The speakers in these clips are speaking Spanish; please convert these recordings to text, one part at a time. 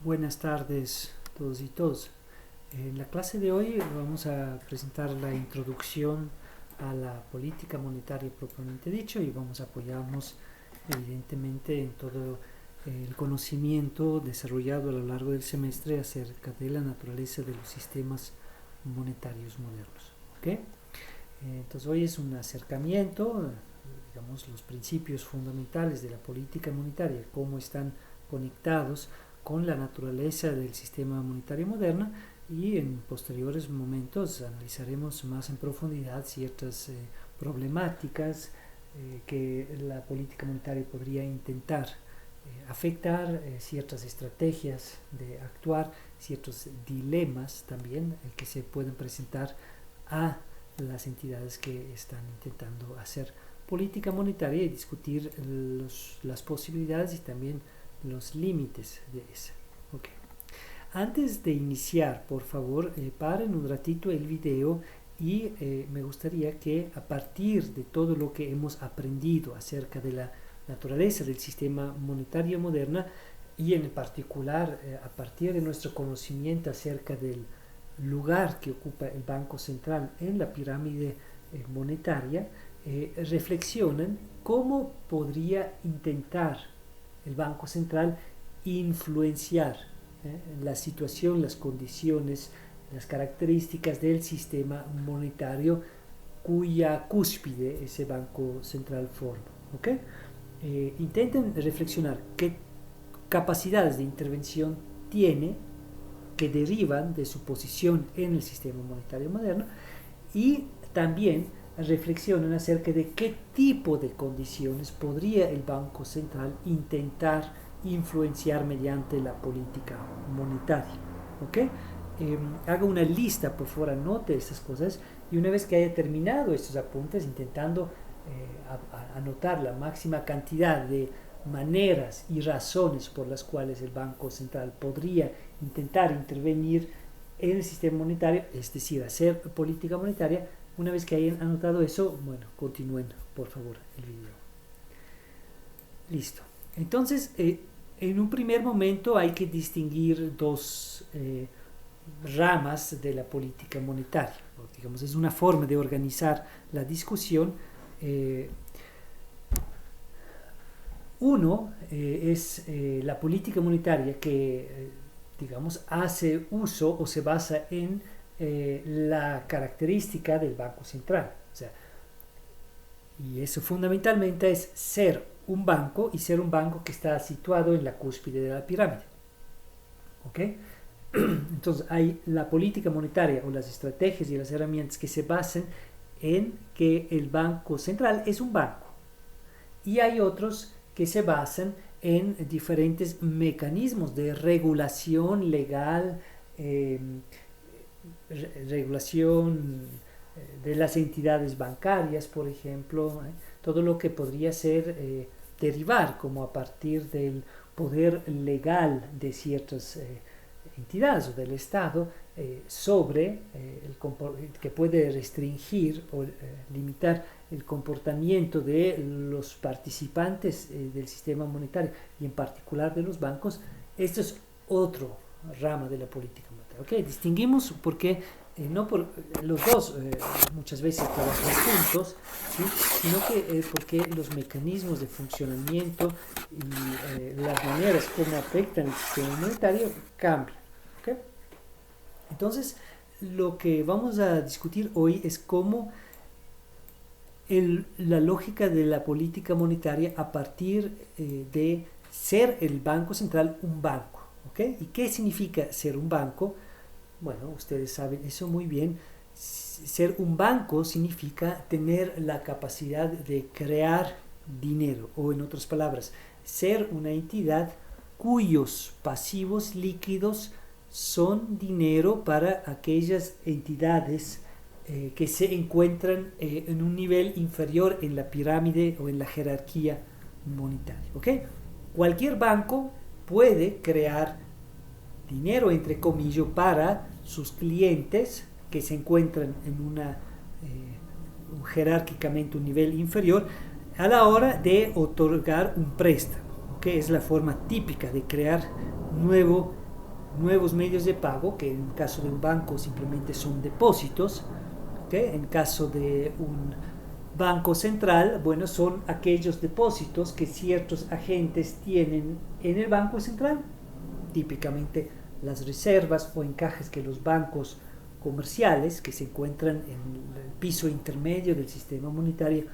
Buenas tardes todos y todos. En la clase de hoy vamos a presentar la introducción a la política monetaria propiamente dicho y vamos a apoyarnos evidentemente en todo el conocimiento desarrollado a lo largo del semestre acerca de la naturaleza de los sistemas monetarios modernos. ¿Okay? Entonces hoy es un acercamiento, digamos, los principios fundamentales de la política monetaria, cómo están conectados con la naturaleza del sistema monetario moderno, y en posteriores momentos analizaremos más en profundidad ciertas problemáticas que la política monetaria podría intentar afectar, ciertas estrategias de actuar, ciertos dilemas también que se pueden presentar a las entidades que están intentando hacer política monetaria y discutir las posibilidades y también los límites de esa. Okay. Antes de iniciar, por favor, paren un ratito el video y me gustaría que a partir de todo lo que hemos aprendido acerca de la naturaleza del sistema monetario moderno y en particular a partir de nuestro conocimiento acerca del lugar que ocupa el Banco Central en la pirámide monetaria, reflexionen cómo podría intentar el Banco Central influenciar la situación, las condiciones, las características del sistema monetario cuya cúspide ese Banco Central forma. ¿Okay? Intenten reflexionar qué capacidades de intervención tiene que derivan de su posición en el sistema monetario moderno, y también reflexionen acerca de qué tipo de condiciones podría el Banco Central intentar influenciar mediante la política monetaria. ¿Okay? Haga una lista, por favor, anote estas cosas, y una vez que haya terminado estos apuntes, intentando anotar la máxima cantidad de maneras y razones por las cuales el Banco Central podría intentar intervenir en el sistema monetario, es decir, hacer política monetaria. Una vez que hayan anotado eso, bueno, continúen, por favor, el video. Listo. Entonces, en un primer momento hay que distinguir dos ramas de la política monetaria. Digamos, es una forma de organizar la discusión. Uno es la política monetaria que, digamos, hace uso o se basa en la característica del Banco Central. O sea, y eso fundamentalmente es ser un banco, y ser un banco que está situado en la cúspide de la pirámide. ¿Ok? Entonces hay la política monetaria o las estrategias y las herramientas que se basan en que el Banco Central es un banco, y hay otros que se basan en diferentes mecanismos de regulación legal, regulación de las entidades bancarias, por ejemplo, todo lo que podría ser derivar como a partir del poder legal de ciertas entidades o del Estado sobre que puede restringir o limitar el comportamiento de los participantes del sistema monetario y en particular de los bancos. Esto es otro rama de la política monetaria. ¿Okay? Distinguimos porque no por los dos muchas veces trabajan juntos, ¿sí? Sino que porque los mecanismos de funcionamiento y las maneras como afectan el sistema monetario cambian. ¿Okay? Entonces, lo que vamos a discutir hoy es cómo la lógica de la política monetaria a partir de ser el Banco Central un banco. ¿Okay? ¿Y qué significa ser un banco? Bueno, ustedes saben eso muy bien. Ser un banco significa tener la capacidad de crear dinero, o en otras palabras, ser una entidad cuyos pasivos líquidos son dinero para aquellas entidades que se encuentran en un nivel inferior en la pirámide o en la jerarquía monetaria. ¿Okay? Cualquier banco puede crear dinero, entre comillas, para sus clientes que se encuentran en jerárquicamente un nivel inferior a la hora de otorgar un préstamo, que es la forma típica de crear nuevo nuevos medios de pago, que en el caso de un banco simplemente son depósitos, ¿okay? En caso de un banco central, bueno, son aquellos depósitos que ciertos agentes tienen en el banco central, típicamente las reservas o encajes que los bancos comerciales que se encuentran en el piso intermedio del sistema monetario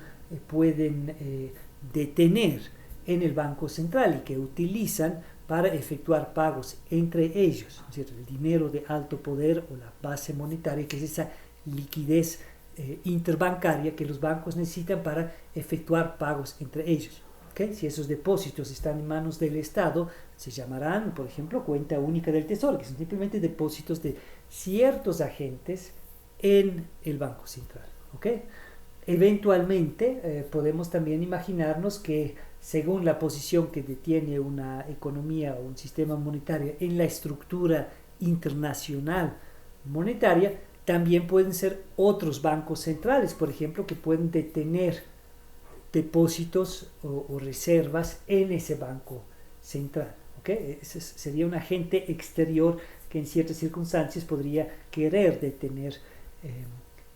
pueden detener en el Banco Central y que utilizan para efectuar pagos entre ellos, es decir, el dinero de alto poder o la base monetaria, que es esa liquidez interbancaria que los bancos necesitan para efectuar pagos entre ellos. ¿Okay? Si esos depósitos están en manos del Estado, se llamarán, por ejemplo, cuenta única del Tesoro, que son simplemente depósitos de ciertos agentes en el Banco Central. ¿Okay? Eventualmente podemos también imaginarnos que según la posición que detiene una economía o un sistema monetario en la estructura internacional monetaria, también pueden ser otros bancos centrales, por ejemplo, que pueden detener depósitos o reservas en ese banco central. ¿Okay? Ese sería un agente exterior que en ciertas circunstancias podría querer detener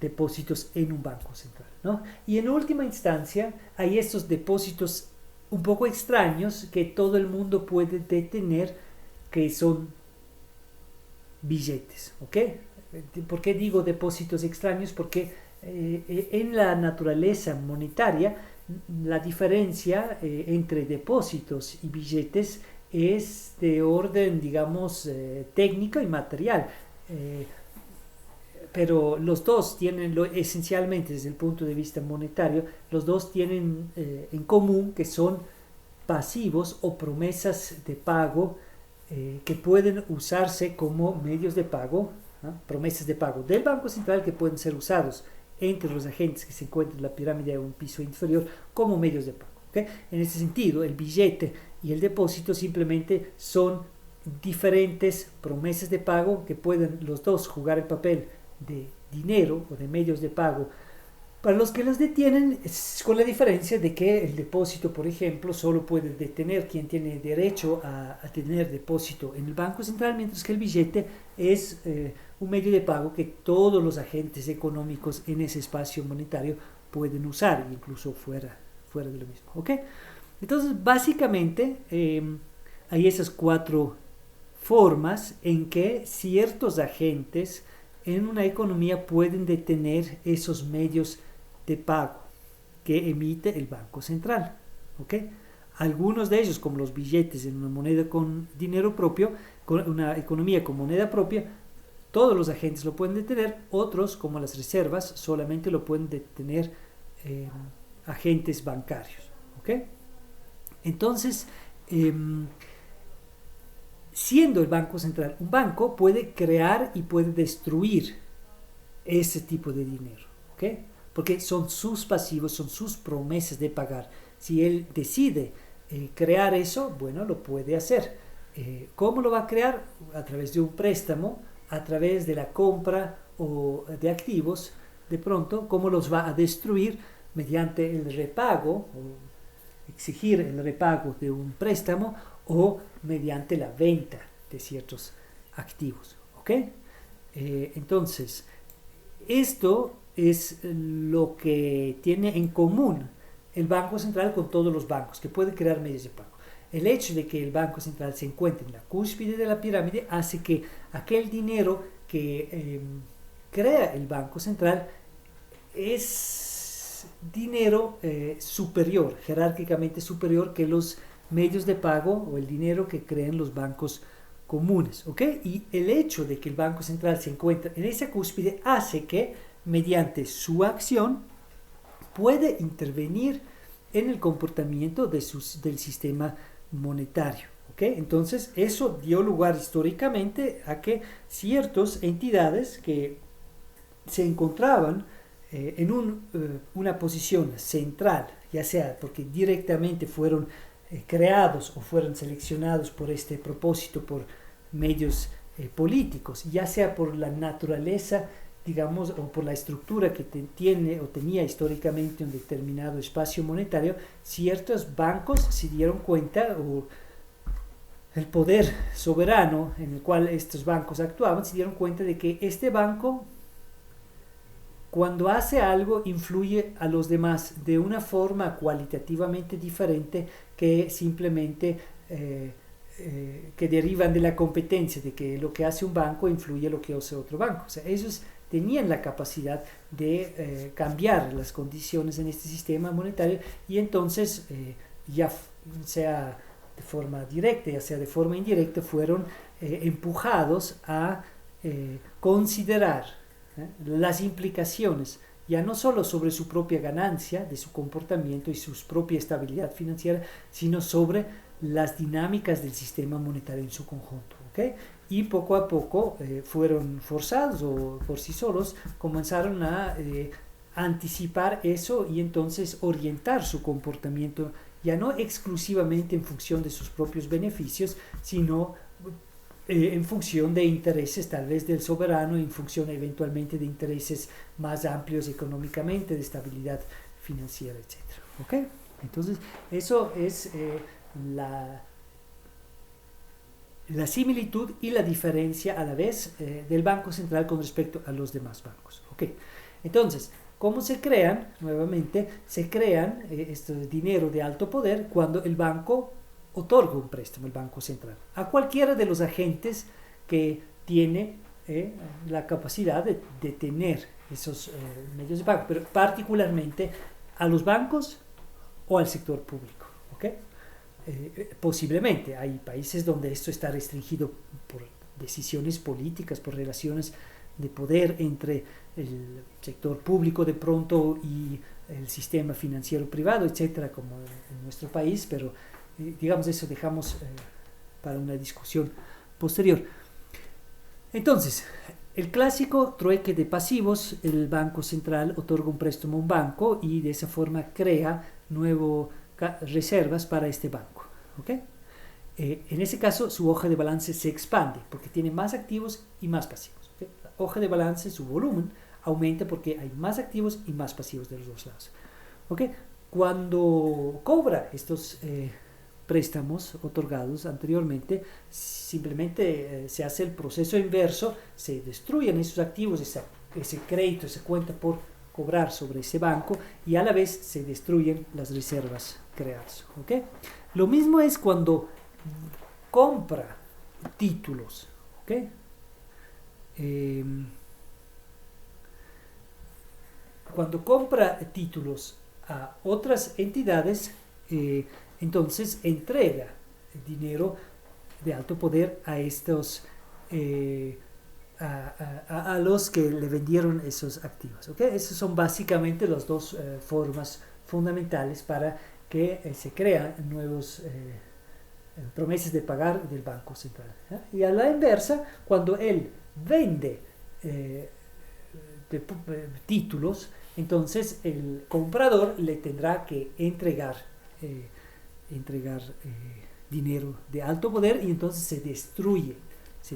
depósitos en un banco central, ¿no? Y en última instancia hay estos depósitos un poco extraños que todo el mundo puede detener, que son billetes. ¿Ok? ¿Por qué digo depósitos extraños? Porque en la naturaleza monetaria la diferencia entre depósitos y billetes es de orden, digamos, técnico y material. Pero los dos tienen, esencialmente desde el punto de vista monetario, los dos tienen en común que son pasivos o promesas de pago que pueden usarse como medios de pago, ¿no? Promesas de pago del Banco Central que pueden ser usados entre los agentes que se encuentran en la pirámide o un piso inferior como medios de pago. ¿Okay? En este sentido, el billete y el depósito simplemente son diferentes promesas de pago que pueden los dos jugar el papel de dinero o de medios de pago para los que los detienen, con la diferencia de que el depósito, por ejemplo, solo puede detener quien tiene derecho a tener depósito en el Banco Central, mientras que el billete es un medio de pago que todos los agentes económicos en ese espacio monetario pueden usar, incluso fuera de lo mismo. ¿Okay? Entonces, básicamente, hay esas cuatro formas en que ciertos agentes en una economía pueden detener esos medios de pago que emite el Banco Central. ¿Okay? Algunos de ellos, como los billetes en una moneda con dinero propio, con una economía con moneda propia, todos los agentes lo pueden detener. Otros, como las reservas, solamente lo pueden detener agentes bancarios. ¿Okay? Entonces, siendo el Banco Central un banco, puede crear y puede destruir ese tipo de dinero. ¿Okay? Porque son sus pasivos, son sus promesas de pagar. Si él decide crear eso, bueno, lo puede hacer. ¿Cómo lo va a crear? A través de un préstamo, a través de la compra o de activos. De pronto, ¿cómo los va a destruir? Mediante el repago, o exigir el repago de un préstamo, o mediante la venta de ciertos activos. ¿Ok? Entonces, esto es lo que tiene en común el Banco Central con todos los bancos, que puede crear medios de pago. El hecho de que el Banco Central se encuentre en la cúspide de la pirámide hace que aquel dinero que crea el Banco Central es dinero superior, jerárquicamente superior que los medios de pago o el dinero que crean los bancos comunes. ¿Okay? Y el hecho de que el Banco Central se encuentre en esa cúspide hace que mediante su acción puede intervenir en el comportamiento del sistema monetario. ¿Okay? Entonces eso dio lugar históricamente a que ciertas entidades que se encontraban en una posición central, ya sea porque directamente fueron creados o fueron seleccionados por este propósito por medios políticos, ya sea por la naturaleza, digamos, o por la estructura que tiene o tenía históricamente un determinado espacio monetario, ciertos bancos se dieron cuenta o el poder soberano en el cual estos bancos actuaban, se dieron cuenta de que este banco, cuando hace algo, influye a los demás de una forma cualitativamente diferente que simplemente que derivan de la competencia, de que lo que hace un banco influye a lo que hace otro banco. O sea, ellos tenían la capacidad de cambiar las condiciones en este sistema monetario y entonces ya sea de forma directa, ya sea de forma indirecta, fueron empujados a considerar las implicaciones ya no solo sobre su propia ganancia, de su comportamiento y su propia estabilidad financiera, sino sobre las dinámicas del sistema monetario en su conjunto. ¿Okay? Y poco a poco fueron forzados o por sí solos comenzaron a anticipar eso y entonces orientar su comportamiento ya no exclusivamente en función de sus propios beneficios, sino en función de intereses tal vez del soberano, en función eventualmente de intereses más amplios económicamente, de estabilidad financiera, etc. ¿Okay? Entonces, eso es la similitud y la diferencia a la vez del Banco Central con respecto a los demás bancos. ¿Okay? Entonces, ¿cómo se crean? Nuevamente, se crean este dinero de alto poder cuando el banco otorga un préstamo, el Banco Central, a cualquiera de los agentes que tiene la capacidad de tener esos medios de pago, pero particularmente a los bancos o al sector público. ¿Okay? Posiblemente hay países donde esto está restringido por decisiones políticas, por relaciones de poder entre el sector público de pronto y el sistema financiero privado, etcétera, como en nuestro país, pero digamos eso dejamos para una discusión posterior. Entonces, el clásico trueque de pasivos, el Banco Central otorga un préstamo a un banco y de esa forma crea nuevas reservas para este banco. ¿Okay? En ese caso, su hoja de balance se expande porque tiene más activos y más pasivos. ¿Okay? La hoja de balance, su volumen, aumenta porque hay más activos y más pasivos de los dos lados. ¿Okay? Cuando cobra estos préstamos otorgados anteriormente, simplemente se hace el proceso inverso, se destruyen esos activos, ese crédito, esa cuenta por cobrar sobre ese banco y a la vez se destruyen las reservas creadas. ¿Okay? Lo mismo es cuando compra títulos. ¿Okay? Cuando compra títulos a otras entidades, entonces entrega dinero de alto poder a estos a los que le vendieron esos activos. ¿Okay? Esas son básicamente las dos formas fundamentales para que se crean nuevos promesas de pagar del Banco Central. Y a la inversa, cuando él vende títulos, entonces el comprador le tendrá que entregar dinero de alto poder y entonces se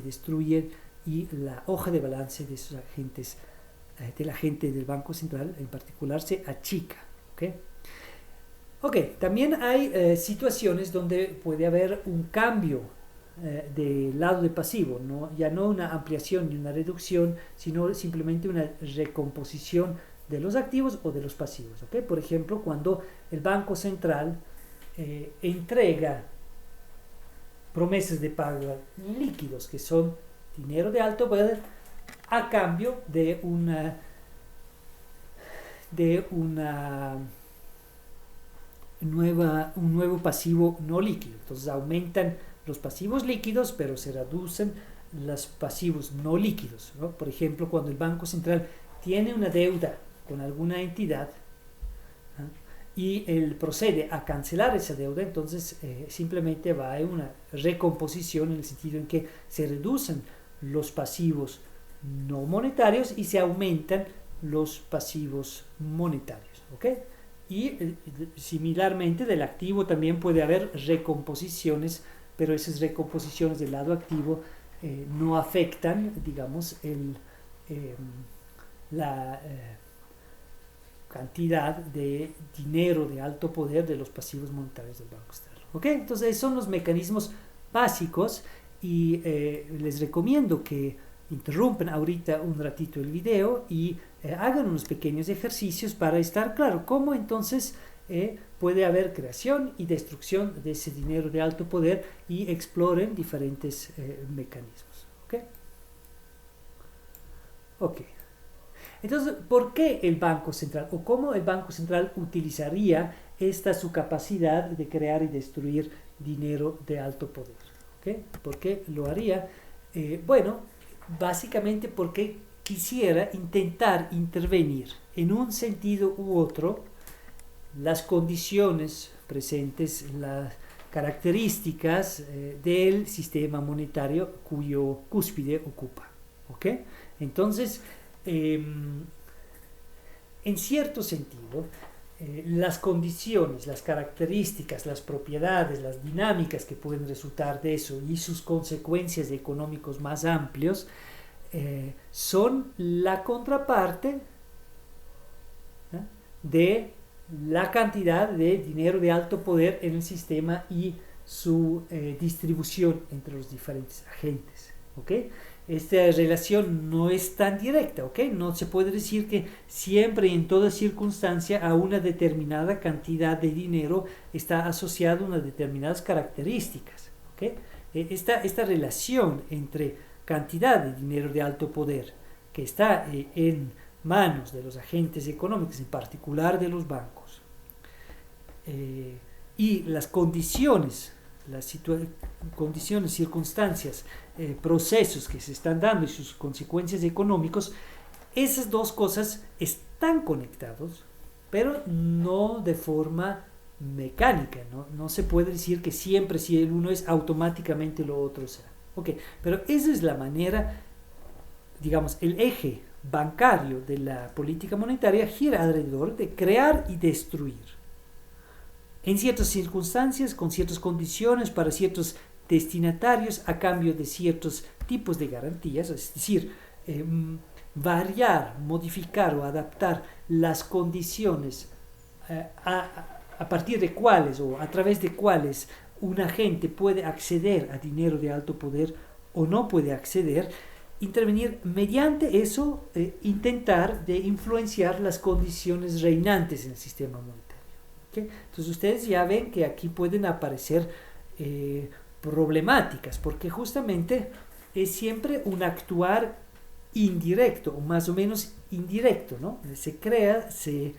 destruye y la hoja de balance de esos agentes, del agente del Banco Central en particular, se achica. ¿Okay? También hay situaciones donde puede haber un cambio del lado de pasivo, ya no una ampliación ni una reducción, sino simplemente una recomposición de los activos o de los pasivos. ¿Okay? Por ejemplo, cuando el Banco Central entrega promesas de pago líquidos, que son dinero de alto poder, a cambio de un nuevo pasivo no líquido. Entonces aumentan los pasivos líquidos, pero se reducen los pasivos no líquidos, ¿no? Por ejemplo, cuando el Banco Central tiene una deuda con alguna entidad, ¿no? Y él procede a cancelar esa deuda, entonces simplemente va a una recomposición en el sentido en que se reducen los pasivos no monetarios y se aumentan los pasivos monetarios. ¿Okay? Y similarmente del activo también puede haber recomposiciones, pero esas recomposiciones del lado activo no afectan, digamos, la cantidad de dinero de alto poder de los pasivos monetarios del Banco Central. ¿Okay? Entonces son los mecanismos básicos y les recomiendo que interrumpan ahorita un ratito el video y hagan unos pequeños ejercicios para estar claro cómo entonces puede haber creación y destrucción de ese dinero de alto poder y exploren diferentes mecanismos. ¿Ok? Ok. Entonces, ¿por qué el Banco Central o cómo el Banco Central utilizaría esta su capacidad de crear y destruir dinero de alto poder? ¿Okay? ¿Por qué lo haría? Bueno, básicamente porque quisiera intentar intervenir en un sentido u otro las condiciones presentes, las características del sistema monetario cuyo cúspide ocupa. ¿Ok? Entonces, en cierto sentido, las condiciones, las características, las propiedades, las dinámicas que pueden resultar de eso y sus consecuencias económicos más amplios son la contraparte de la cantidad de dinero de alto poder en el sistema y su distribución entre los diferentes agentes. ¿Ok? Esta relación no es tan directa, ¿ok? No se puede decir que siempre y en toda circunstancia a una determinada cantidad de dinero está asociado a unas determinadas características, ¿ok? Esta relación entre cantidad de dinero de alto poder que está en manos de los agentes económicos, en particular de los bancos, y las condiciones, circunstancias, procesos que se están dando y sus consecuencias económicas, esas dos cosas están conectados, pero no de forma mecánica, no se puede decir que siempre si el uno es automáticamente lo otro será. Okay, pero esa es la manera, digamos, el eje bancario de la política monetaria gira alrededor de crear y destruir. En ciertas circunstancias, con ciertas condiciones, para ciertos destinatarios, a cambio de ciertos tipos de garantías, es decir, variar, modificar o adaptar las condiciones a partir de cuáles o a través de cuáles un agente puede acceder a dinero de alto poder o no puede acceder, intervenir mediante eso, intentar de influenciar las condiciones reinantes en el sistema monetario. ¿Okay? Entonces ustedes ya ven que aquí pueden aparecer problemáticas, porque justamente es siempre un actuar indirecto, o más o menos indirecto, ¿no? Se crea, se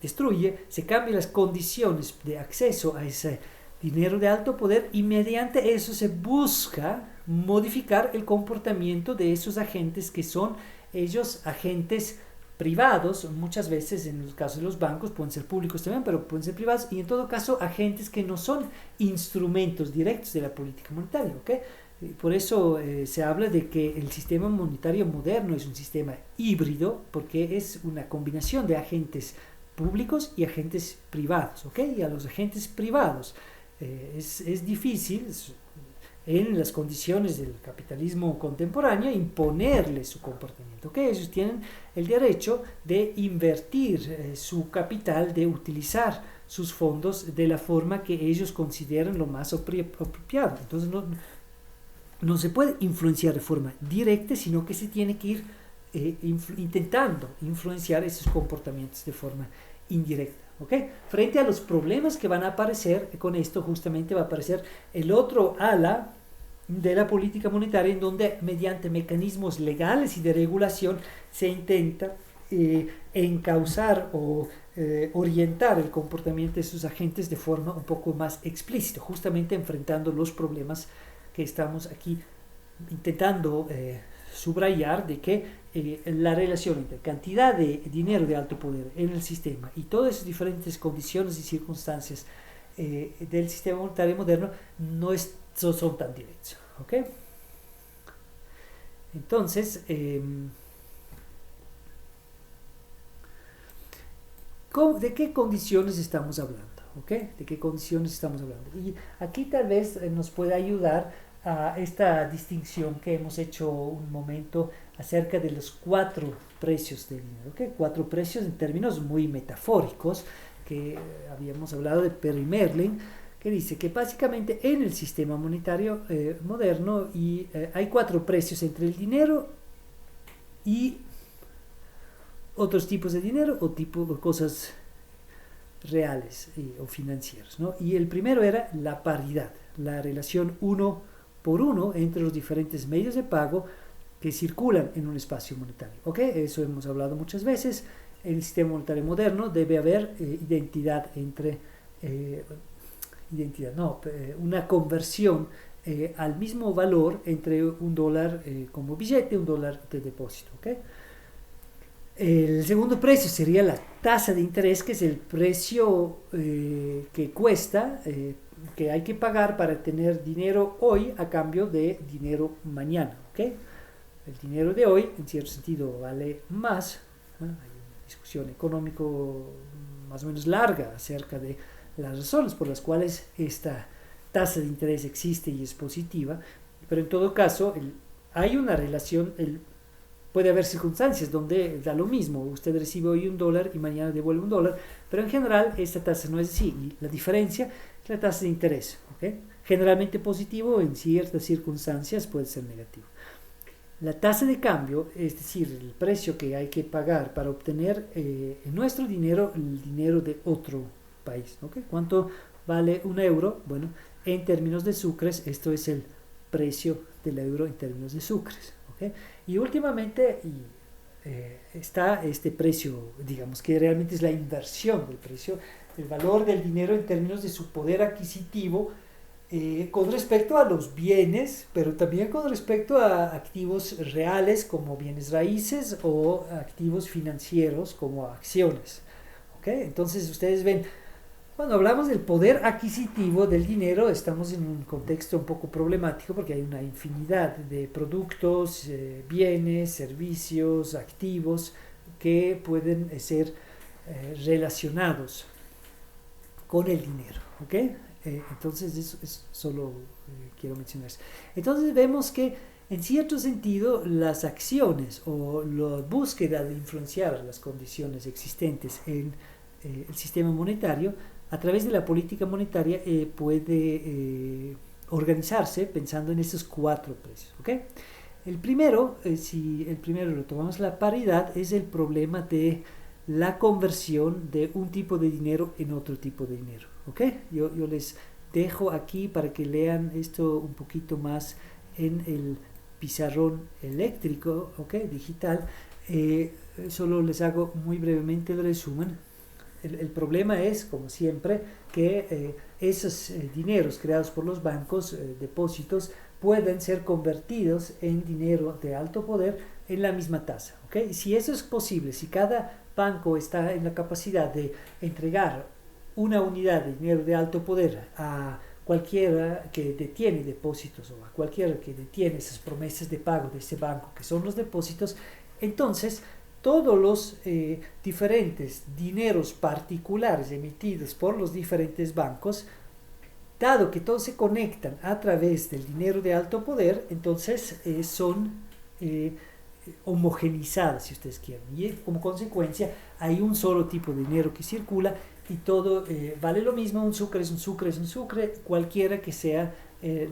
destruye, se cambian las condiciones de acceso a ese dinero de alto poder y mediante eso se busca modificar el comportamiento de esos agentes que son ellos agentes privados, muchas veces en el caso de los bancos pueden ser públicos también, pero pueden ser privados y en todo caso agentes que no son instrumentos directos de la política monetaria, ¿okay? Por eso se habla de que el sistema monetario moderno es un sistema híbrido porque es una combinación de agentes públicos y agentes privados, ¿okay? Y a los agentes privados es difícil en las condiciones del capitalismo contemporáneo imponerles su comportamiento, ¿okay? Ellos tienen el derecho de invertir su capital, de utilizar sus fondos de la forma que ellos consideran lo más apropiado. Entonces no se puede influenciar de forma directa, sino que se tiene que ir intentando influenciar esos comportamientos de forma indirecta. ¿Okay? Frente a los problemas que van a aparecer, con esto justamente va a aparecer el otro ala de la política monetaria, en donde mediante mecanismos legales y de regulación se intenta encauzar o orientar el comportamiento de sus agentes de forma un poco más explícita, justamente enfrentando los problemas que estamos aquí intentando subrayar, de que la relación entre cantidad de dinero de alto poder en el sistema y todas esas diferentes condiciones y circunstancias del sistema monetario moderno no son tan directos. ¿Okay? Entonces, ¿de qué condiciones estamos hablando? ¿Okay? ¿De qué condiciones estamos hablando? Y aquí tal vez nos puede ayudar a esta distinción que hemos hecho un momento acerca de los 4 precios del dinero, ¿okay? 4 precios en términos muy metafóricos, que habíamos hablado de Perry Merlin, que dice que básicamente en el sistema monetario moderno hay cuatro precios entre el dinero y otros tipos de dinero o cosas reales o financieras, ¿no? Y el primero era la paridad, la relación uno por uno entre los diferentes medios de pago que circulan en un espacio monetario. ¿Ok? Eso hemos hablado muchas veces. En el sistema monetario moderno debe haber una conversión al mismo valor entre un dólar como billete y un dólar de depósito. ¿Ok? El segundo precio sería la tasa de interés, que es el precio que cuesta, que hay que pagar para tener dinero hoy a cambio de dinero mañana. ¿Ok? El dinero de hoy, en cierto sentido, vale más. Hay una discusión económico más o menos larga acerca de las razones por las cuales esta tasa de interés existe y es positiva, pero en todo caso hay una relación. Puede haber circunstancias donde da lo mismo, usted recibe hoy un dólar y mañana devuelve un dólar, pero en general esta tasa no es así, y la diferencia es la tasa de interés. ¿Okay? Generalmente positivo, en ciertas circunstancias puede ser negativo. La tasa de cambio, es decir, el precio que hay que pagar para obtener nuestro dinero, el dinero de otro país. ¿Okay? ¿Cuánto vale un euro? Bueno, en términos de sucres, esto es el precio del euro en términos de sucres. ¿Okay? Y últimamente está este precio, digamos que realmente es la inversión del precio, el valor del dinero en términos de su poder adquisitivo con respecto a los bienes, pero también con respecto a activos reales como bienes raíces o activos financieros como acciones. ¿Okay? Entonces ustedes ven, cuando hablamos del poder adquisitivo del dinero, estamos en un contexto un poco problemático porque hay una infinidad de productos, bienes, servicios, activos que pueden ser relacionados con el dinero. ¿Okay? Entonces eso solo quiero mencionar eso. Entonces vemos que en cierto sentido las acciones o la búsqueda de influenciar las condiciones existentes en el sistema monetario a través de la política monetaria puede organizarse pensando en estos cuatro precios. ¿Okay? El primero, si el primero lo tomamos la paridad, es el problema de la conversión de un tipo de dinero en otro tipo de dinero. ¿Okay? Yo les dejo aquí para que lean esto un poquito más en el pizarrón eléctrico, ¿okay? Digital. Solo les hago muy brevemente el resumen. El problema es, como siempre, que esos dineros creados por los bancos, depósitos, pueden ser convertidos en dinero de alto poder en la misma tasa. ¿Okay? Si eso es posible, si cada banco está en la capacidad de entregar una unidad de dinero de alto poder a cualquiera que detiene depósitos o a cualquiera que detiene esas promesas de pago de ese banco que son los depósitos, entonces todos los diferentes dineros particulares emitidos por los diferentes bancos, dado que todos se conectan a través del dinero de alto poder, entonces son homogenizadas, si ustedes quieren, y como consecuencia hay un solo tipo de dinero que circula y todo vale lo mismo. Un sucre es un sucre es un sucre, cualquiera que sea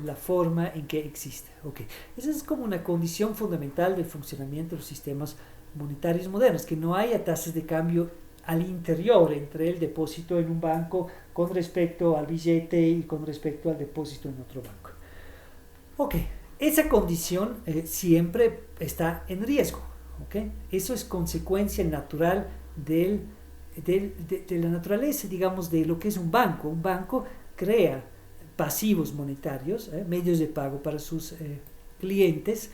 la forma en que existe. Okay. Esa es como una condición fundamental del funcionamiento de los sistemas monetarios modernos, que no haya tasas de cambio al interior entre el depósito en un banco con respecto al billete y con respecto al depósito en otro banco. Ok, esa condición siempre está en riesgo. ¿Okay? Eso es consecuencia natural de la naturaleza, digamos, de lo que es un banco. Un banco crea pasivos monetarios, medios de pago para sus clientes.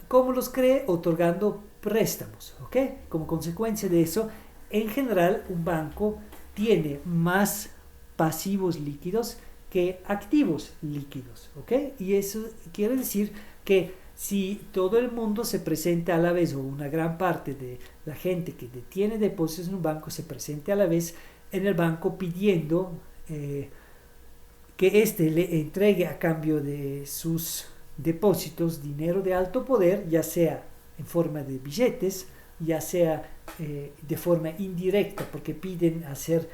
¿Cómo los cree? Otorgando préstamos. ¿Okay? Como consecuencia de eso, en general, un banco tiene más pasivos líquidos que activos líquidos. ¿Okay? Y eso quiere decir que si todo el mundo se presenta a la vez, o una gran parte de la gente que detiene depósitos en un banco se presente a la vez en el banco pidiendo que éste le entregue a cambio de sus depósitos dinero de alto poder, ya sea en forma de billetes, ya sea de forma indirecta, porque piden hacer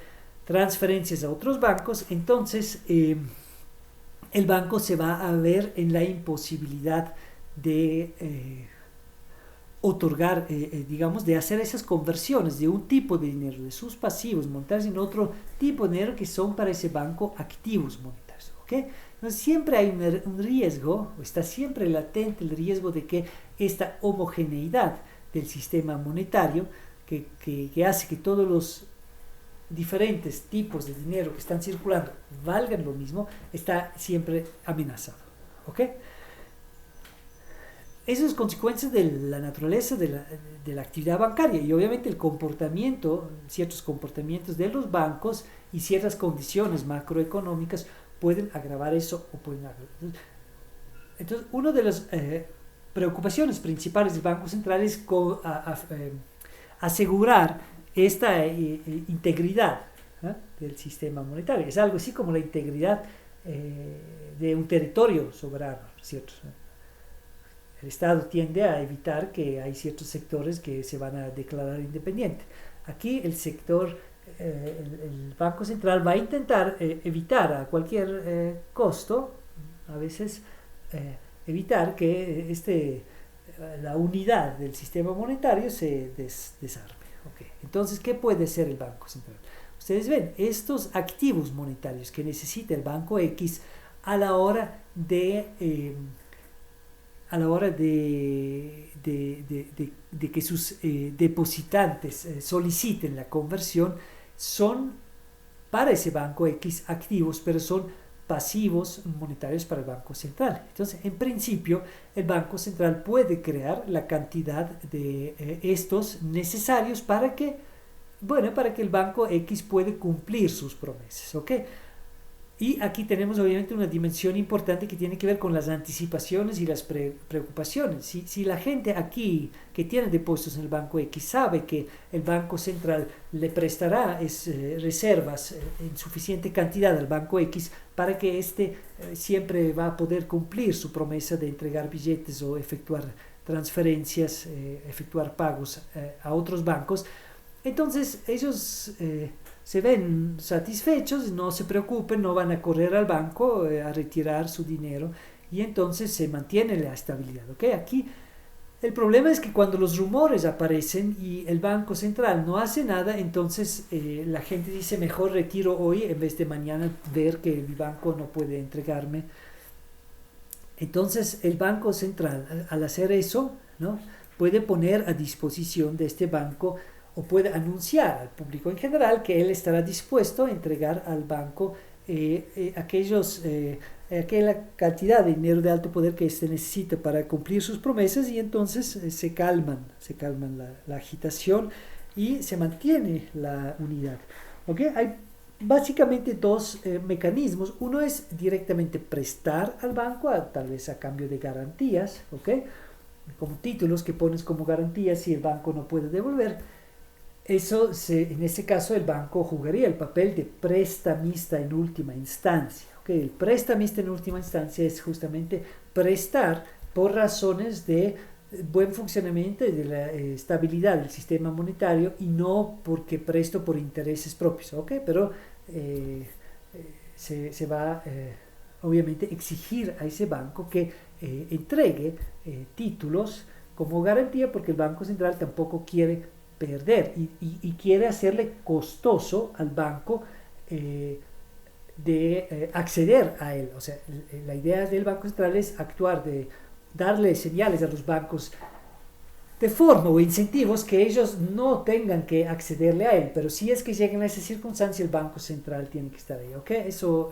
transferencias a otros bancos, entonces el banco se va a ver en la imposibilidad de otorgar, digamos, de hacer esas conversiones de un tipo de dinero, de sus pasivos monetarios, en otro tipo de dinero que son para ese banco activos monetarios. ¿Okay? Entonces siempre hay un riesgo, está siempre latente el riesgo de que esta homogeneidad del sistema monetario, que hace que todos los diferentes tipos de dinero que están circulando valgan lo mismo, está siempre amenazado. ¿Ok? Eso es consecuencia de la naturaleza de la actividad bancaria y obviamente el comportamiento, ciertos comportamientos de los bancos y ciertas condiciones macroeconómicas pueden agravar eso o pueden agravar. Entonces, una de las preocupaciones principales del Banco Central es asegurar esta integridad del sistema monetario. Es algo así como la integridad de un territorio soberano, ¿cierto? El Estado tiende a evitar que hay ciertos sectores que se van a declarar independientes. Aquí el sector, el Banco Central va a intentar evitar a cualquier costo, a veces evitar que la unidad del sistema monetario se desarme. Okay. Entonces, ¿qué puede hacer el Banco Central? Ustedes ven, estos activos monetarios que necesita el Banco X a la hora de que sus depositantes soliciten la conversión, son para ese Banco X activos, pero son pasivos monetarios para el Banco Central. Entonces, en principio, el Banco Central puede crear la cantidad de estos necesarios para que el Banco X puede cumplir sus promesas. ¿Ok? Y aquí tenemos obviamente una dimensión importante que tiene que ver con las anticipaciones y las preocupaciones. Si la gente aquí que tiene depósitos en el Banco X sabe que el Banco Central le prestará reservas en suficiente cantidad al Banco X para que siempre va a poder cumplir su promesa de entregar billetes o efectuar transferencias, efectuar pagos a otros bancos, entonces ellos se ven satisfechos, no se preocupen, no van a correr al banco a retirar su dinero y entonces se mantiene la estabilidad. ¿Okay? Aquí el problema es que cuando los rumores aparecen y el Banco Central no hace nada, entonces la gente dice mejor retiro hoy en vez de mañana ver que mi banco no puede entregarme. Entonces el Banco Central al hacer eso, ¿no?, puede poner a disposición de este banco o puede anunciar al público en general que él estará dispuesto a entregar al banco aquella cantidad de dinero de alto poder que se necesita para cumplir sus promesas y entonces se calman la agitación y se mantiene la unidad. ¿Okay? Hay básicamente dos mecanismos. Uno es directamente prestar al banco, tal vez a cambio de garantías, ¿okay?, como títulos que pones como garantías si el banco no puede devolver. En ese caso el banco jugaría el papel de prestamista en última instancia. ¿Okay? El prestamista en última instancia es justamente prestar por razones de buen funcionamiento y de la estabilidad del sistema monetario y no porque presto por intereses propios. ¿Okay? Pero se va obviamente exigir a ese banco que entregue títulos como garantía, porque el Banco Central tampoco quiere perder y quiere hacerle costoso al banco acceder a él. O sea, la idea del Banco Central es actuar, de darle señales a los bancos de forma o incentivos que ellos no tengan que accederle a él, pero si es que llegan a esa circunstancia, el Banco Central tiene que estar ahí. ¿Okay? Eso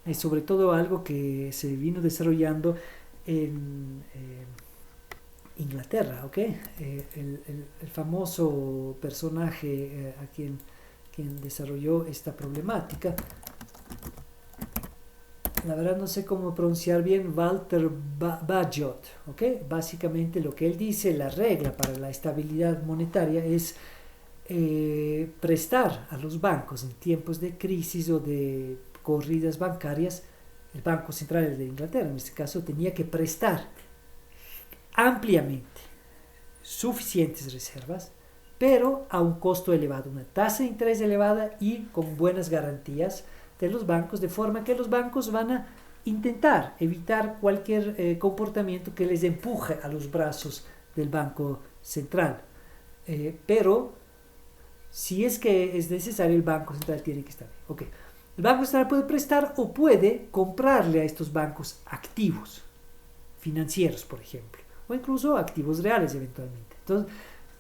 es sobre todo algo que se vino desarrollando en Inglaterra. ¿Okay? El famoso personaje a quien desarrolló esta problemática, la verdad no sé cómo pronunciar bien, Walter Bagehot. ¿Okay? Básicamente lo que él dice, la regla para la estabilidad monetaria es prestar a los bancos en tiempos de crisis o de corridas bancarias. El Banco Central de Inglaterra en este caso tenía que prestar ampliamente suficientes reservas pero a un costo elevado, una tasa de interés elevada y con buenas garantías de los bancos, de forma que los bancos van a intentar evitar cualquier comportamiento que les empuje a los brazos del Banco Central. Pero si es que es necesario, el Banco Central tiene que estar bien. Okay. El Banco Central puede prestar o puede comprarle a estos bancos activos financieros, por ejemplo, o incluso activos reales eventualmente. Entonces,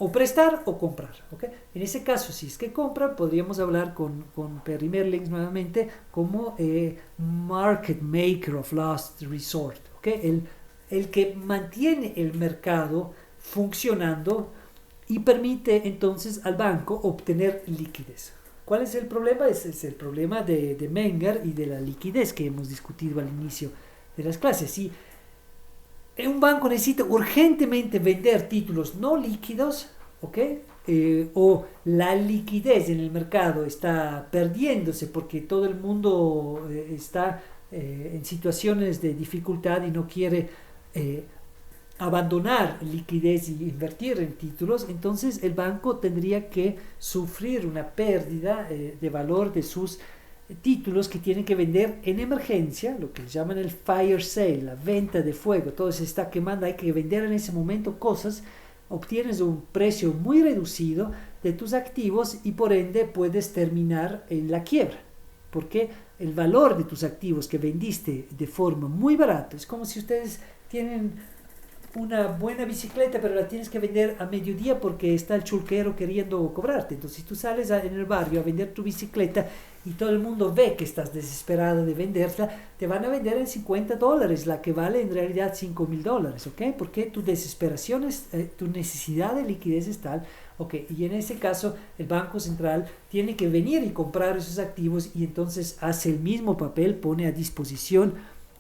o prestar o comprar. ¿Okay? En ese caso, si es que compra, podríamos hablar con Perry Mehrlings nuevamente como market maker of last resort. ¿Okay? El que mantiene el mercado funcionando y permite entonces al banco obtener liquidez. ¿Cuál es el problema? Es el problema de Menger y de la liquidez que hemos discutido al inicio de las clases. Si un banco necesita urgentemente vender títulos no líquidos, ¿okay? O la liquidez en el mercado está perdiéndose porque todo el mundo está en situaciones de dificultad y no quiere abandonar liquidez y invertir en títulos, entonces el banco tendría que sufrir una pérdida de valor de sus títulos que tienen que vender en emergencia, lo que llaman el fire sale, la venta de fuego. Todo se está quemando, hay que vender en ese momento cosas, obtienes un precio muy reducido de tus activos y por ende puedes terminar en la quiebra, porque el valor de tus activos que vendiste de forma muy barata, es como si ustedes tienen una buena bicicleta, pero la tienes que vender a mediodía porque está el chulquero queriendo cobrarte. Entonces, si tú sales en el barrio a vender tu bicicleta y todo el mundo ve que estás desesperado de venderla, te van a vender en $50, la que vale en realidad $5,000, ¿ok? Porque tu desesperación, tu necesidad de liquidez es tal, ¿ok? Y en ese caso, el Banco Central tiene que venir y comprar esos activos y entonces hace el mismo papel, pone a disposición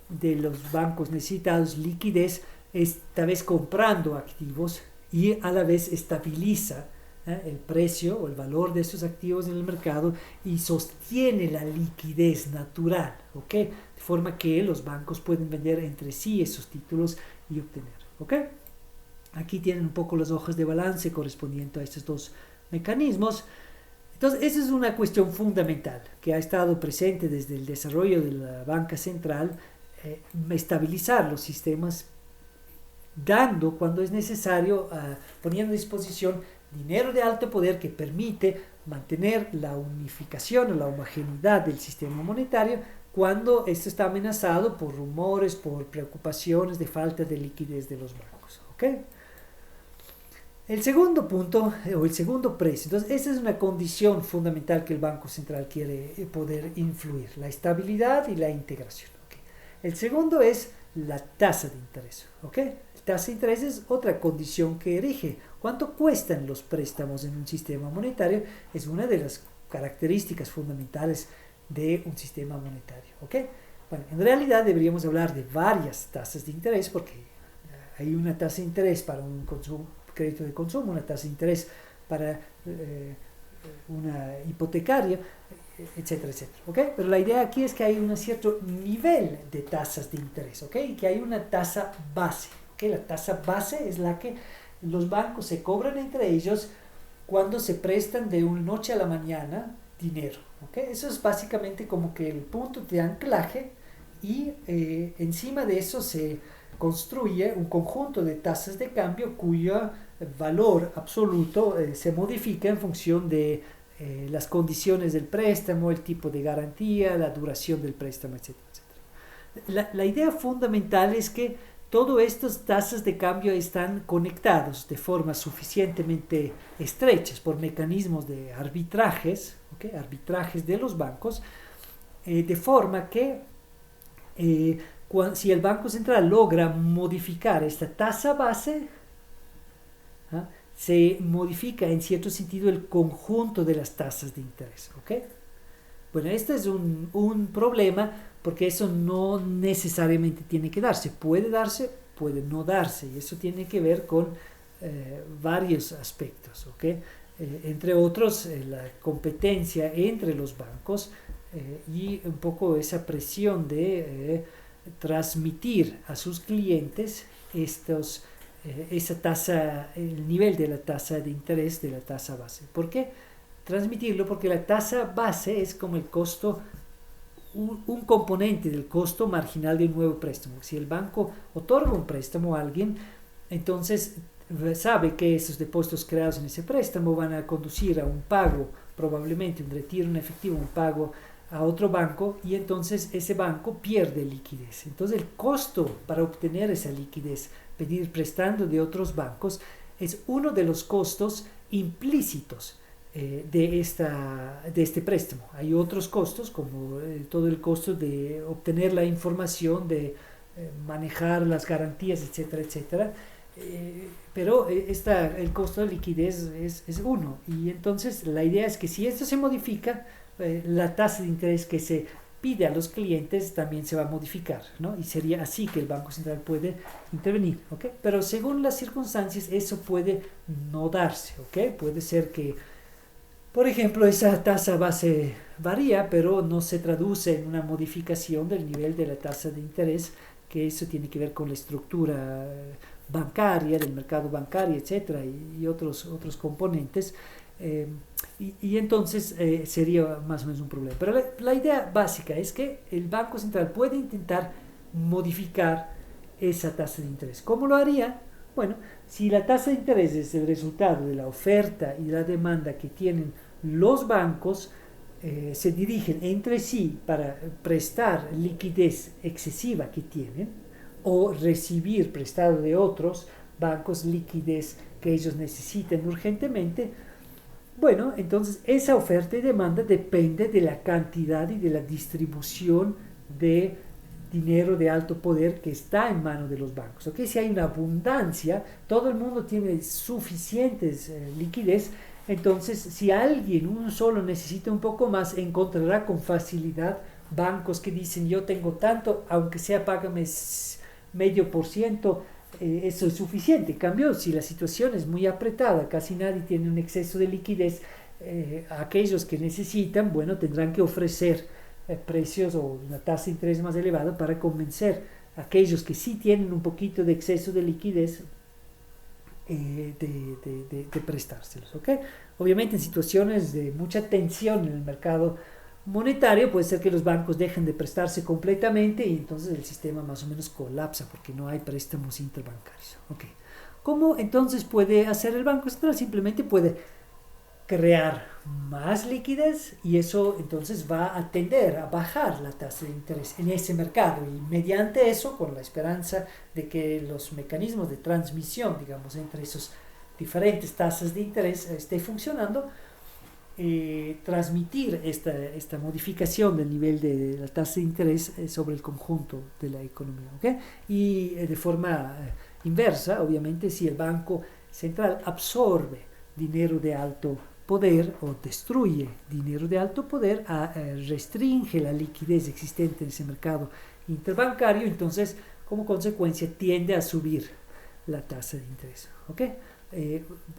de los bancos necesitados liquidez, esta vez comprando activos y a la vez estabiliza el precio o el valor de esos activos en el mercado y sostiene la liquidez natural, ¿ok? De forma que los bancos pueden vender entre sí esos títulos y obtener, ¿ok? Aquí tienen un poco las hojas de balance correspondiente a estos dos mecanismos. Entonces, esa es una cuestión fundamental que ha estado presente desde el desarrollo de la banca central, estabilizar los sistemas dando cuando es necesario, poniendo a disposición dinero de alto poder que permite mantener la unificación o la homogeneidad del sistema monetario cuando esto está amenazado por rumores, por preocupaciones de falta de liquidez de los bancos. ¿Okay? El segundo punto, o el segundo precio, entonces esa es una condición fundamental que el Banco Central quiere poder influir, la estabilidad y la integración. ¿Okay? El segundo es la tasa de interés. ¿Okay? Tasa de interés es otra condición que rige. ¿Cuánto cuestan los préstamos en un sistema monetario? Es una de las características fundamentales de un sistema monetario. ¿Okay? Bueno, en realidad deberíamos hablar de varias tasas de interés porque hay una tasa de interés para un crédito de consumo, una tasa de interés para una hipotecaria, etcétera, etcétera. ¿Okay? Pero la idea aquí es que hay un cierto nivel de tasas de interés, ¿okay? Y que hay una tasa base. ¿Okay? La tasa base es la que los bancos se cobran entre ellos cuando se prestan de una noche a la mañana dinero. ¿Okay? Eso es básicamente como que el punto de anclaje y encima de eso se construye un conjunto de tasas de cambio cuyo valor absoluto se modifica en función de las condiciones del préstamo, el tipo de garantía, la duración del préstamo, etcétera, etcétera. La idea fundamental es que todas estas tasas de cambio están conectados de forma suficientemente estrechas por mecanismos de arbitrajes, ¿okay? Arbitrajes de los bancos, de forma que si el Banco Central logra modificar esta tasa base, se modifica en cierto sentido el conjunto de las tasas de interés. ¿Okay? Bueno, este es un problema porque eso no necesariamente tiene que darse. Puede darse, puede no darse. Y eso tiene que ver con varios aspectos. ¿Okay? Entre otros, la competencia entre los bancos y un poco esa presión de transmitir a sus clientes estos esa tasa, el nivel de la tasa de interés de la tasa base. ¿Por qué transmitirlo? Porque la tasa base es como el costo, un componente del costo marginal de un nuevo préstamo. Si el banco otorga un préstamo a alguien, entonces sabe que esos depósitos creados en ese préstamo van a conducir a un pago, probablemente un retiro en efectivo, un pago a otro banco, y entonces ese banco pierde liquidez. Entonces el costo para obtener esa liquidez, pedir prestando de otros bancos, es uno de los costos implícitos de este préstamo. Hay otros costos, como todo el costo de obtener la información, de manejar las garantías, etcétera, etcétera. Pero el costo de liquidez es uno. Y entonces la idea es que si esto se modifica, la tasa de interés que se pide a los clientes también se va a modificar, ¿no? Y sería así que el Banco Central puede intervenir, ¿ok? Pero según las circunstancias eso puede no darse, ¿ok? Puede ser que, por ejemplo, esa tasa base varía, pero no se traduce en una modificación del nivel de la tasa de interés, que eso tiene que ver con la estructura bancaria, del mercado bancario, etcétera, y otros componentes. Y entonces sería más o menos un problema. Pero la idea básica es que el Banco Central puede intentar modificar esa tasa de interés. ¿Cómo lo haría? Bueno, si la tasa de interés es el resultado de la oferta y la demanda que tienen los bancos, se dirigen entre sí para prestar liquidez excesiva que tienen o recibir prestado de otros bancos liquidez que ellos necesiten urgentemente. Bueno, entonces esa oferta y demanda depende de la cantidad y de la distribución de dinero de alto poder que está en manos de los bancos. ¿Okay? Si hay una abundancia, todo el mundo tiene suficientes liquidez, entonces si alguien, uno solo, necesita un poco más, encontrará con facilidad bancos que dicen yo tengo tanto, aunque sea págame 0,5%, eso es suficiente. En cambio, si la situación es muy apretada, casi nadie tiene un exceso de liquidez, aquellos que necesitan, bueno, tendrán que ofrecer precios o una tasa de interés más elevada para convencer a aquellos que sí tienen un poquito de exceso de liquidez de prestárselos, ¿ok? Obviamente en situaciones de mucha tensión en el mercado monetario puede ser que los bancos dejen de prestarse completamente y entonces el sistema más o menos colapsa porque no hay préstamos interbancarios. Okay. ¿Cómo entonces puede hacer el Banco Central? Simplemente puede crear más liquidez y eso entonces va a tender a bajar la tasa de interés en ese mercado y mediante eso, con la esperanza de que los mecanismos de transmisión, digamos, entre esos diferentes tasas de interés esté funcionando, transmitir esta modificación del nivel de la tasa de interés sobre el conjunto de la economía. ¿Okay? Y de forma inversa, obviamente, si el Banco Central absorbe dinero de alto poder o destruye dinero de alto poder, restringe la liquidez existente en ese mercado interbancario, entonces como consecuencia tiende a subir la tasa de interés. ¿Okay?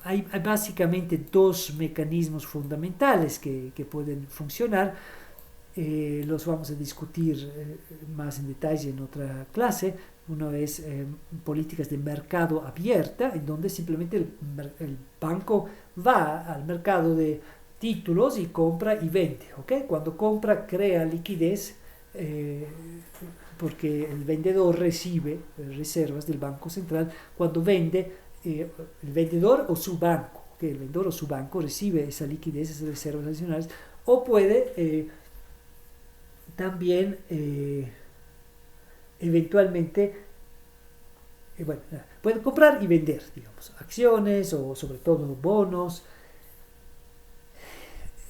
Hay básicamente dos mecanismos fundamentales que pueden funcionar. Los vamos a discutir más en detalle en otra clase. Uno es políticas de mercado abierta, en donde simplemente el banco va al mercado de títulos y compra y vende. ¿Okay? Cuando compra crea liquidez porque el vendedor recibe reservas del Banco Central. Cuando vende, el vendedor o su banco, que el vendedor o su banco recibe esa liquidez, esas reservas adicionales, o puede también eventualmente bueno, puede comprar y vender, digamos, acciones o sobre todo bonos.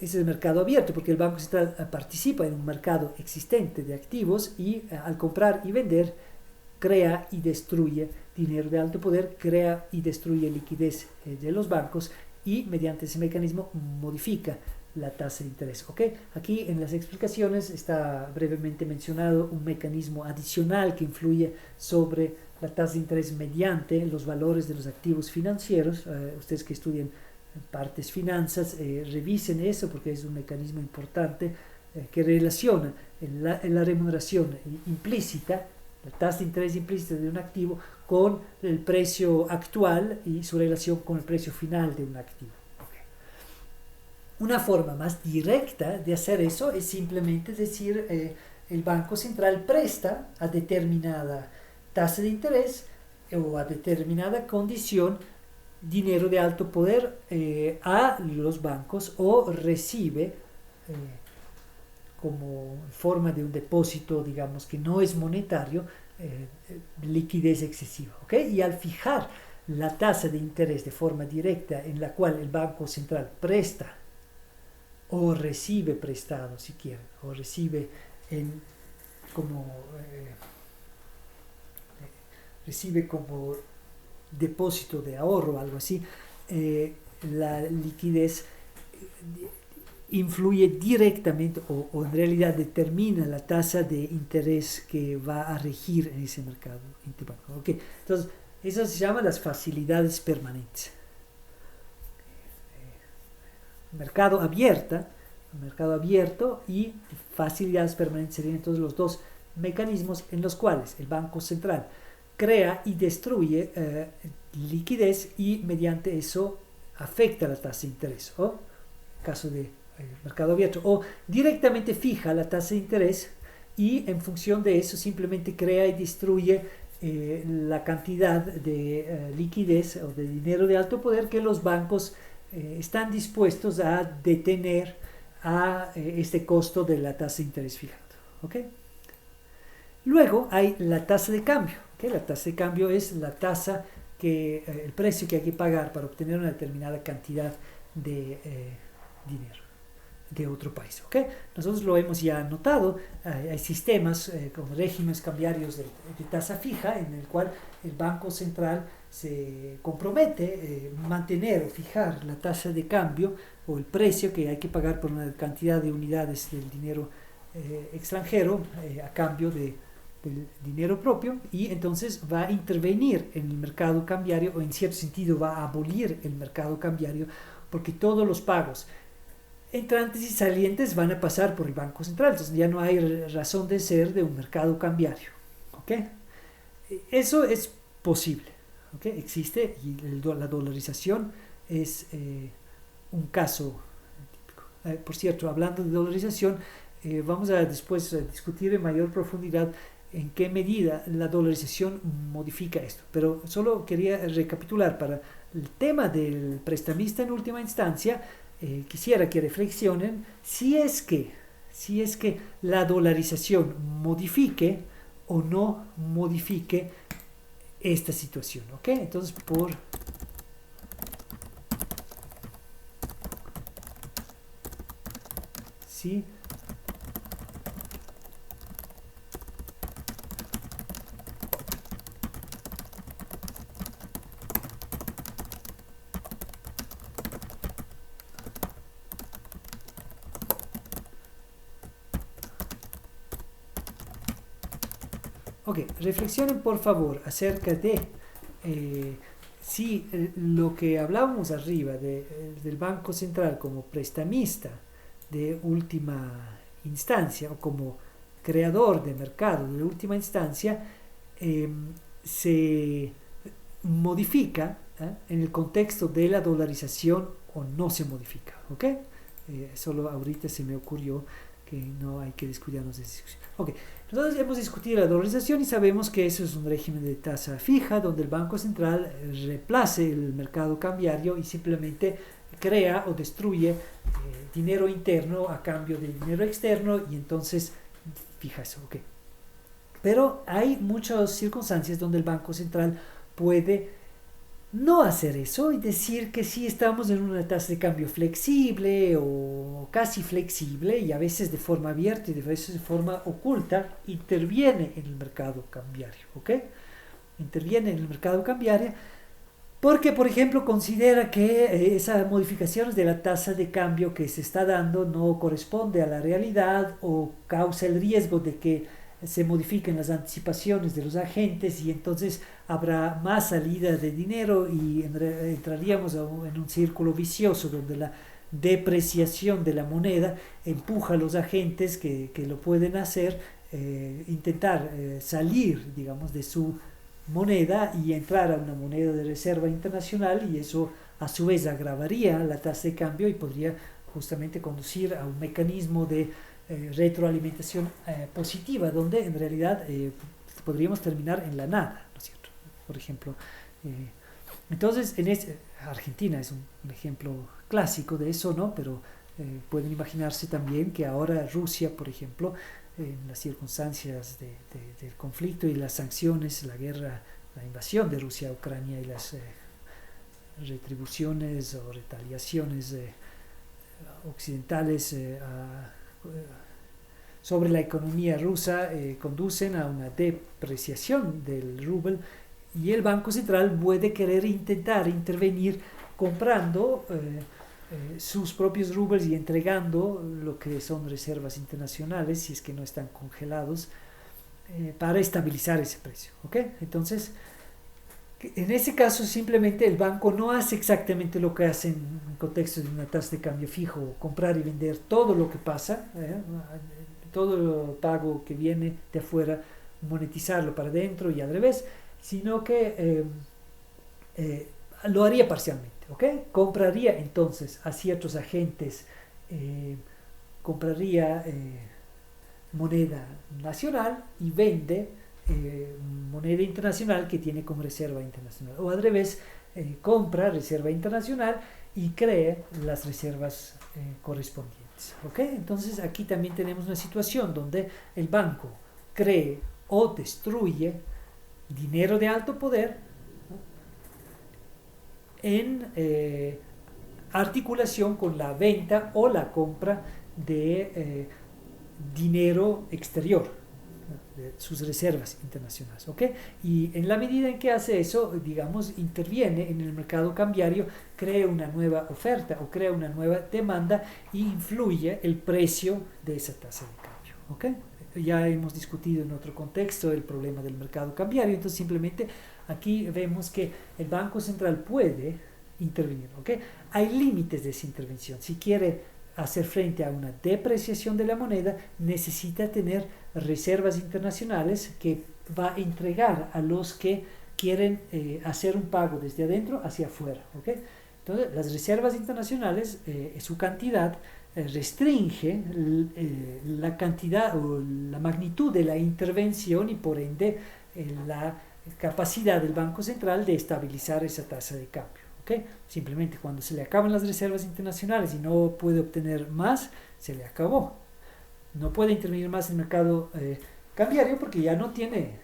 Ese es el mercado abierto porque el Banco Central participa en un mercado existente de activos y al comprar y vender crea y destruye dinero de alto poder, crea y destruye liquidez de los bancos y mediante ese mecanismo modifica la tasa de interés. ¿Okay? Aquí en las explicaciones está brevemente mencionado un mecanismo adicional que influye sobre la tasa de interés mediante los valores de los activos financieros. Ustedes que estudian partes finanzas, revisen eso porque es un mecanismo importante que relaciona en la remuneración implícita la tasa de interés implícita de un activo con el precio actual y su relación con el precio final de un activo. Okay. Una forma más directa de hacer eso es simplemente decir el Banco Central presta a determinada tasa de interés o a determinada condición dinero de alto poder a los bancos o recibe como forma de un depósito, digamos, que no es monetario, liquidez excesiva. ¿Okay? Y al fijar la tasa de interés de forma directa en la cual el Banco Central presta o recibe prestado, si quieren, o recibe como recibe como depósito de ahorro o algo así, la liquidez influye directamente o en realidad determina la tasa de interés que va a regir en ese mercado interbancario. Okay. Entonces, eso se llama las facilidades permanentes. Mercado abierto y facilidades permanentes serían entonces los dos mecanismos en los cuales el Banco Central crea y destruye liquidez y mediante eso afecta la tasa de interés, o en caso de mercado abierto, o directamente fija la tasa de interés y en función de eso simplemente crea y destruye la cantidad de liquidez o de dinero de alto poder que los bancos están dispuestos a detener a este costo de la tasa de interés fijado. ¿Okay? Luego hay la tasa de cambio. ¿Okay? La tasa de cambio es la tasa el precio que hay que pagar para obtener una determinada cantidad de dinero de otro país. ¿Okay? Nosotros lo hemos ya notado, hay sistemas con regímenes cambiarios de tasa fija en el cual el Banco Central se compromete a mantener o fijar la tasa de cambio o el precio que hay que pagar por una cantidad de unidades del dinero extranjero a cambio del dinero propio, y entonces va a intervenir en el mercado cambiario o en cierto sentido va a abolir el mercado cambiario porque todos los pagos entrantes y salientes van a pasar por el Banco Central, entonces ya no hay razón de ser de un mercado cambiario. ¿Okay? Eso es posible. ¿Okay? Existe y la dolarización es un caso típico. Por cierto, hablando de dolarización, vamos a después discutir en mayor profundidad en qué medida la dolarización modifica esto, pero solo quería recapitular para el tema del prestamista en última instancia. Quisiera que reflexionen si es que la dolarización modifique o no modifique esta situación. ¿Ok? Entonces, sí. Ok, reflexionen por favor acerca de si lo que hablábamos arriba del Banco Central como prestamista de última instancia o como creador de mercado de última instancia se modifica en el contexto de la dolarización o no se modifica. ¿Ok? Solo ahorita se me ocurrió que no hay que descuidarnos de esa discusión. Ok, nosotros hemos discutido la dolarización y sabemos que eso es un régimen de tasa fija donde el Banco Central reemplace el mercado cambiario y simplemente crea o destruye dinero interno a cambio de dinero externo y entonces fija eso. Okay. Pero hay muchas circunstancias donde el Banco Central puede no hacer eso y decir que sí estamos en una tasa de cambio flexible o casi flexible y a veces de forma abierta y a veces de forma oculta interviene en el mercado cambiario. ¿Ok? Interviene en el mercado cambiario porque, por ejemplo, considera que esas modificaciones de la tasa de cambio que se está dando no corresponde a la realidad o causa el riesgo de que se modifiquen las anticipaciones de los agentes y entonces habrá más salida de dinero y entraríamos en un círculo vicioso donde la depreciación de la moneda empuja a los agentes que lo pueden hacer intentar salir, digamos, de su moneda y entrar a una moneda de reserva internacional, y eso a su vez agravaría la tasa de cambio y podría justamente conducir a un mecanismo de retroalimentación positiva, donde en realidad podríamos terminar en la nada, ¿no es cierto? Por ejemplo, entonces Argentina es un ejemplo clásico de eso, ¿no? Pero pueden imaginarse también que ahora Rusia, por ejemplo, en las circunstancias del conflicto y las sanciones, la guerra, la invasión de Rusia a Ucrania y las retribuciones o retaliaciones occidentales sobre la economía rusa conducen a una depreciación del rublo, y el Banco Central puede querer intentar intervenir comprando sus propios rublos y entregando lo que son reservas internacionales, si es que no están congelados, para estabilizar ese precio, ¿ok? Entonces, en ese caso simplemente el banco no hace exactamente lo que hace en contexto de una tasa de cambio fijo, comprar y vender todo lo que pasa, todo el pago que viene de afuera, monetizarlo para adentro y al revés, sino que lo haría parcialmente, ¿ok? Compraría entonces a ciertos agentes, compraría moneda nacional y vende moneda internacional que tiene como reserva internacional, o al revés, compra reserva internacional y cree las reservas correspondientes, ¿ok? Entonces aquí también tenemos una situación donde el banco cree o destruye dinero de alto poder en articulación con la venta o la compra de dinero exterior, de sus reservas internacionales, ¿ok? Y en la medida en que hace eso, digamos, interviene en el mercado cambiario, crea una nueva oferta o crea una nueva demanda y influye el precio de esa tasa de cambio, ¿ok? Ya hemos discutido en otro contexto el problema del mercado cambiario, entonces simplemente aquí vemos que el Banco Central puede intervenir, ¿ok? Hay límites de esa intervención. Si quiere hacer frente a una depreciación de la moneda, necesita tener reservas internacionales que va a entregar a los que quieren hacer un pago desde adentro hacia afuera, ¿ok? Entonces, las reservas internacionales, su cantidad restringe la cantidad o la magnitud de la intervención y por ende la capacidad del Banco Central de estabilizar esa tasa de cambio, ¿okay? Simplemente cuando se le acaban las reservas internacionales y no puede obtener más, se le acabó. No puede intervenir más en el mercado cambiario porque ya no tiene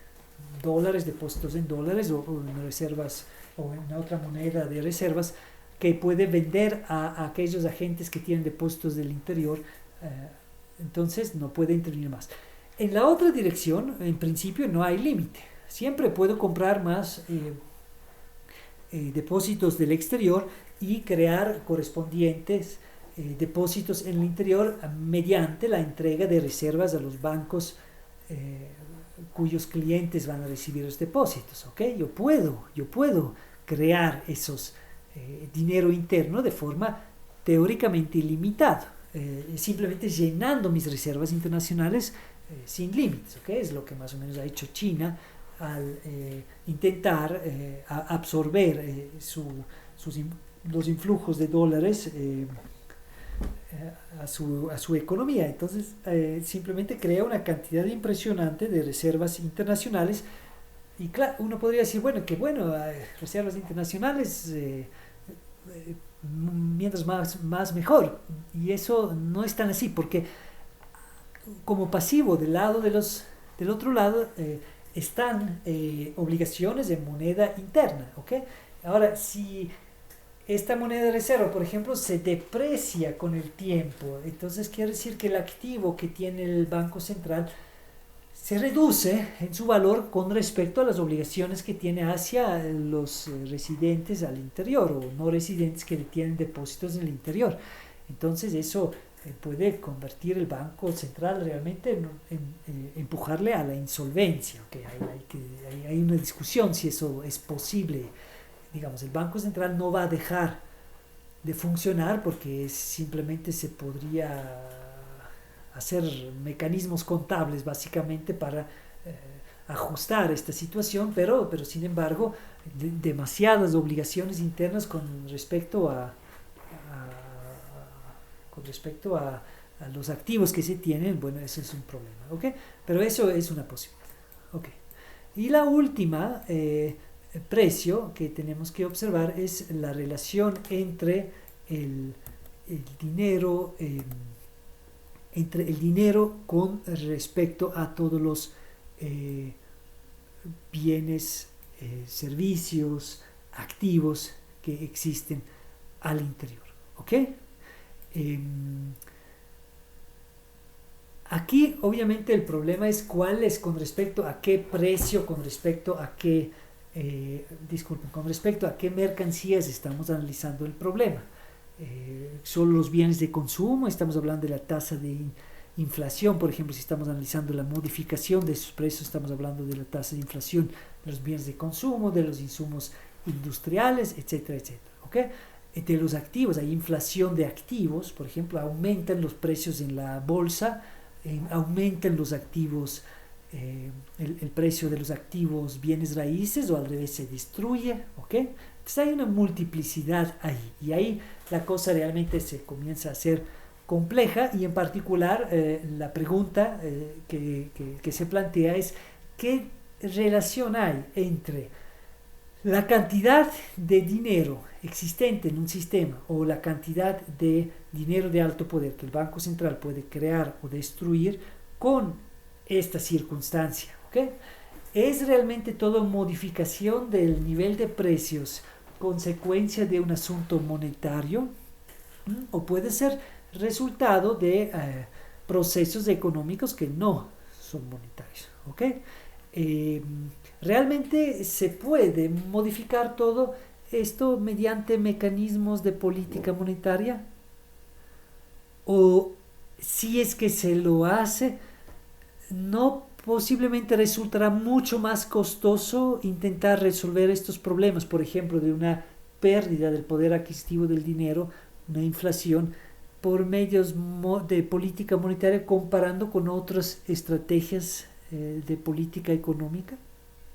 dólares, depósitos en dólares o en reservas o en otra moneda de reservas que puede vender a aquellos agentes que tienen depósitos del interior, entonces no puede intervenir más. En la otra dirección, en principio, no hay límite. Siempre puedo comprar más depósitos del exterior y crear correspondientes depósitos en el interior mediante la entrega de reservas a los bancos cuyos clientes van a recibir los depósitos, ¿ok? Yo puedo crear esos dinero interno de forma teóricamente ilimitada, simplemente llenando mis reservas internacionales sin límites, ¿ok? Es lo que más o menos ha hecho China al intentar absorber los influjos de dólares a su economía. Entonces simplemente crea una cantidad impresionante de reservas internacionales y claro, uno podría decir, bueno, reservas internacionales, mientras más mejor, y eso no es tan así, porque como pasivo del otro lado están obligaciones de moneda interna, ¿ok? Ahora, si esta moneda de reserva, por ejemplo, se deprecia con el tiempo, entonces quiere decir que el activo que tiene el Banco Central se reduce en su valor con respecto a las obligaciones que tiene hacia los residentes al interior o no residentes que tienen depósitos en el interior. Entonces eso puede convertir el Banco Central realmente en empujarle a la insolvencia. Okay, hay una discusión si eso es posible. Digamos, el Banco Central no va a dejar de funcionar porque simplemente se podría hacer mecanismos contables básicamente para ajustar esta situación, pero sin embargo demasiadas obligaciones internas con respecto a los activos que se tienen. Bueno, eso es un problema, ¿ok? Pero eso es una posibilidad, ¿ok? Y la última precio que tenemos que observar es la relación entre el dinero con respecto a todos los bienes, servicios, activos que existen al interior, ¿ok? Aquí obviamente el problema es cuál es con respecto a qué precio, con respecto a qué mercancías estamos analizando el problema. Solo los bienes de consumo, estamos hablando de la tasa de inflación, por ejemplo, si estamos analizando la modificación de esos precios, estamos hablando de la tasa de inflación de los bienes de consumo, de los insumos industriales, etcétera, etcétera, ¿ok? De los activos, hay inflación de activos, por ejemplo, aumentan los precios en la bolsa, aumentan los activos, el precio de los activos bienes raíces, o al revés se destruye, ¿ok? Entonces hay una multiplicidad ahí, y ahí la cosa realmente se comienza a hacer compleja, y en particular la pregunta que se plantea es: ¿qué relación hay entre la cantidad de dinero existente en un sistema o la cantidad de dinero de alto poder que el Banco Central puede crear o destruir con esta circunstancia? ¿Okay? ¿Es realmente todo modificación del nivel de precios consecuencia de un asunto monetario? ¿O puede ser resultado de procesos económicos que no son monetarios? ¿Okay? ¿Realmente se puede modificar todo esto mediante mecanismos de política monetaria? ¿O si es que se lo hace, no posiblemente resultará mucho más costoso intentar resolver estos problemas, por ejemplo, de una pérdida del poder adquisitivo del dinero, una inflación, por medios de política monetaria, comparando con otras estrategias de política económica?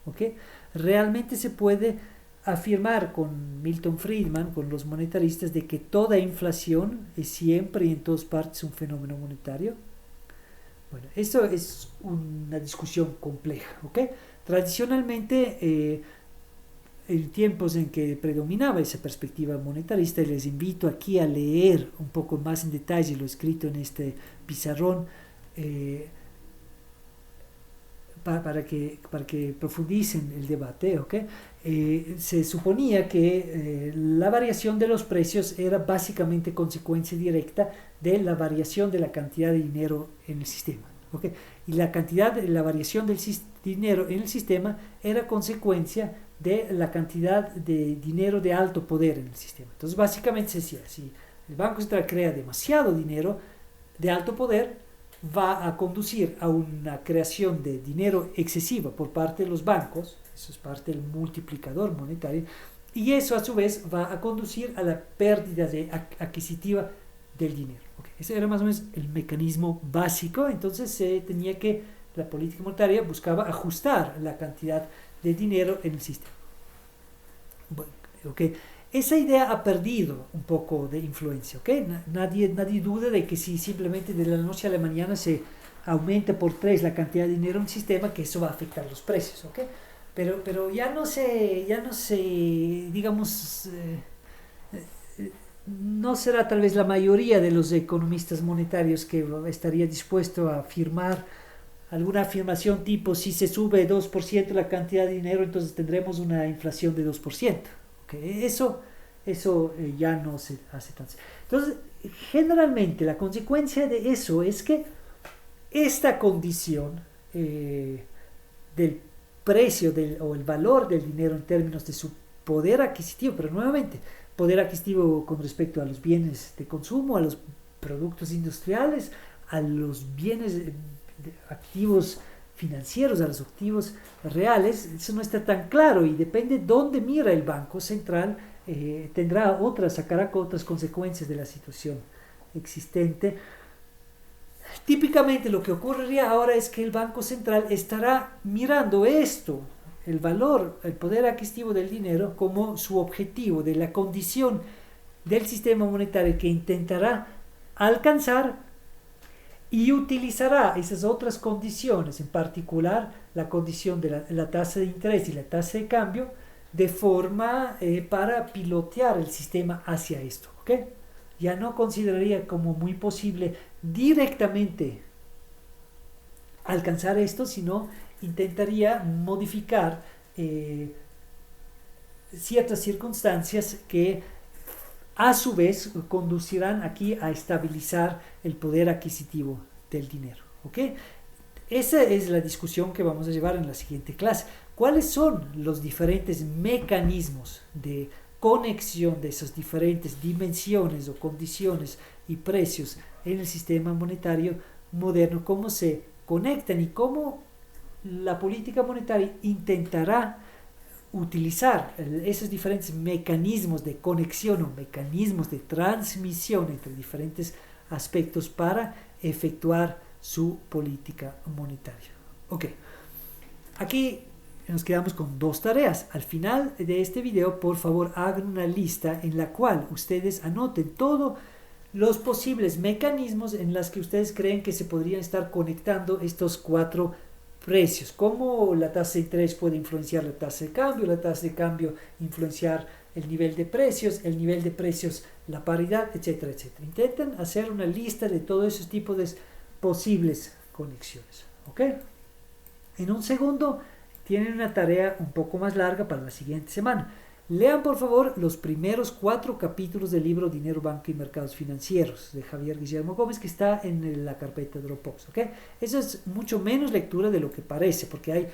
¿Okay? Realmente se puede afirmar con Milton Friedman, con los monetaristas, de que toda inflación es siempre y en todas partes un fenómeno monetario. Bueno, eso es una discusión compleja, ¿ok? Tradicionalmente, en tiempos en que predominaba esa perspectiva monetarista, les invito aquí a leer un poco más en detalle lo escrito en este pizarrón, para que profundicen el debate, ¿ok? Se suponía que la variación de los precios era básicamente consecuencia directa de la variación de la cantidad de dinero en el sistema, ¿ok? Y la variación del dinero en el sistema era consecuencia de la cantidad de dinero de alto poder en el sistema. Entonces básicamente se decía, si el Banco Central crea demasiado dinero de alto poder, va a conducir a una creación de dinero excesiva por parte de los bancos, eso es parte del multiplicador monetario, y eso a su vez va a conducir a la pérdida adquisitiva del dinero. Okay. Ese era más o menos el mecanismo básico. Entonces la política monetaria buscaba ajustar la cantidad de dinero en el sistema. Bueno, okay. Esa idea ha perdido un poco de influencia, ¿ok? Nadie duda de que si simplemente de la noche a la mañana se aumenta por 3 la cantidad de dinero en el sistema, que eso va a afectar los precios, ¿ok? Pero ya no se, digamos, no será tal vez la mayoría de los economistas monetarios que estaría dispuesto a afirmar alguna afirmación tipo: si se sube 2% la cantidad de dinero, entonces tendremos una inflación de 2%. Okay. Eso ya no se hace tan. Entonces, generalmente la consecuencia de eso es que esta condición del precio o el valor del dinero en términos de su poder adquisitivo, pero nuevamente, poder adquisitivo con respecto a los bienes de consumo, a los productos industriales, a los bienes activos financieros, a los activos reales, eso no está tan claro, y depende dónde mira el Banco Central, sacará otras consecuencias de la situación existente. Típicamente lo que ocurriría ahora es que el Banco Central estará mirando esto, el valor, el poder adquisitivo del dinero, como su objetivo, de la condición del sistema monetario que intentará alcanzar, y utilizará esas otras condiciones, en particular la condición de la tasa de interés y la tasa de cambio, de forma para pilotear el sistema hacia esto. ¿Ok? Ya no consideraría como muy posible directamente alcanzar esto, sino intentaría modificar ciertas circunstancias que a su vez conducirán aquí a estabilizar el poder adquisitivo del dinero. ¿Ok? Esa es la discusión que vamos a llevar en la siguiente clase. ¿Cuáles son los diferentes mecanismos de conexión de esas diferentes dimensiones o condiciones y precios en el sistema monetario moderno? ¿Cómo se conectan y cómo la política monetaria intentará utilizar esos diferentes mecanismos de conexión o mecanismos de transmisión entre diferentes aspectos para efectuar su política monetaria? Ok, aquí nos quedamos con dos tareas. Al final de este video, por favor, hagan una lista en la cual ustedes anoten todos los posibles mecanismos en los que ustedes creen que se podrían estar conectando estos cuatro precios. Cómo la tasa de interés puede influenciar la tasa de cambio, la tasa de cambio influenciar el nivel de precios, la paridad, etcétera, etcétera. Intenten hacer una lista de todos esos tipos de posibles conexiones. ¿Ok? En un segundo, tienen una tarea un poco más larga para la siguiente semana. Lean por favor los primeros 4 capítulos del libro Dinero, Banca y Mercados Financieros de Javier Guillermo Gómez, que está en la carpeta Dropbox. ¿Okay? Eso es mucho menos lectura de lo que parece, porque hay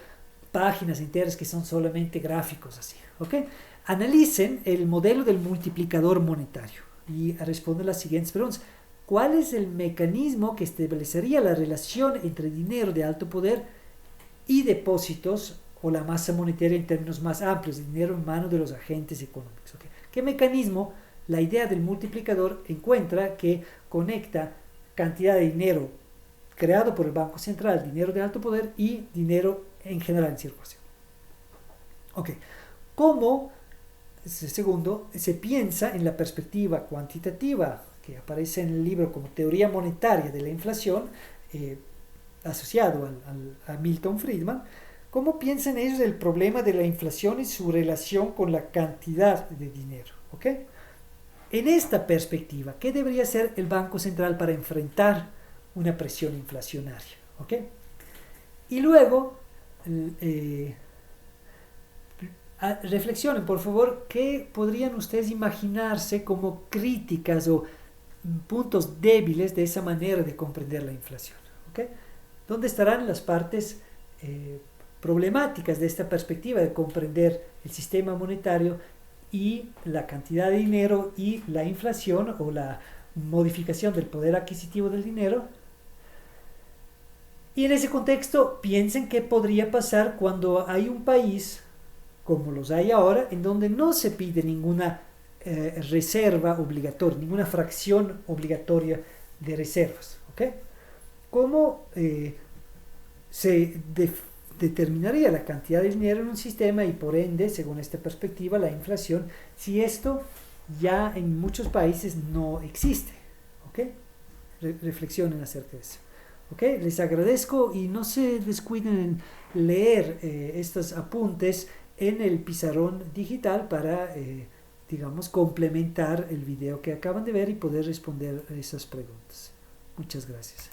páginas enteras que son solamente gráficos así. ¿Okay? Analicen el modelo del multiplicador monetario y responden las siguientes preguntas. ¿Cuál es el mecanismo que establecería la relación entre dinero de alto poder y depósitos o la masa monetaria en términos más amplios, dinero en manos de los agentes económicos? ¿Okay? ¿Qué mecanismo la idea del multiplicador encuentra que conecta cantidad de dinero creado por el Banco Central, dinero de alto poder y dinero en general en circulación? Ok, ¿cómo, segundo, se piensa en la perspectiva cuantitativa que aparece en el libro como teoría monetaria de la inflación, asociado a Milton Friedman? ¿Cómo piensan ellos el problema de la inflación y su relación con la cantidad de dinero? ¿Ok? En esta perspectiva, ¿qué debería hacer el Banco Central para enfrentar una presión inflacionaria? ¿Ok? Y luego, reflexionen, por favor, ¿qué podrían ustedes imaginarse como críticas o puntos débiles de esa manera de comprender la inflación? ¿Ok? ¿Dónde estarán las partes problemáticas de esta perspectiva de comprender el sistema monetario y la cantidad de dinero y la inflación o la modificación del poder adquisitivo del dinero? Y en ese contexto piensen qué podría pasar cuando hay un país como los hay ahora, en donde no se pide ninguna reserva obligatoria, ninguna fracción obligatoria de reservas. ¿Okay? ¿Cómo se determinaría la cantidad de dinero en un sistema y por ende, según esta perspectiva, la inflación, si esto ya en muchos países no existe? ¿Okay? Reflexionen acerca de eso. ¿Okay? Les agradezco y no se descuiden en leer estos apuntes en el pizarrón digital para, digamos, complementar el video que acaban de ver y poder responder a esas preguntas. Muchas gracias.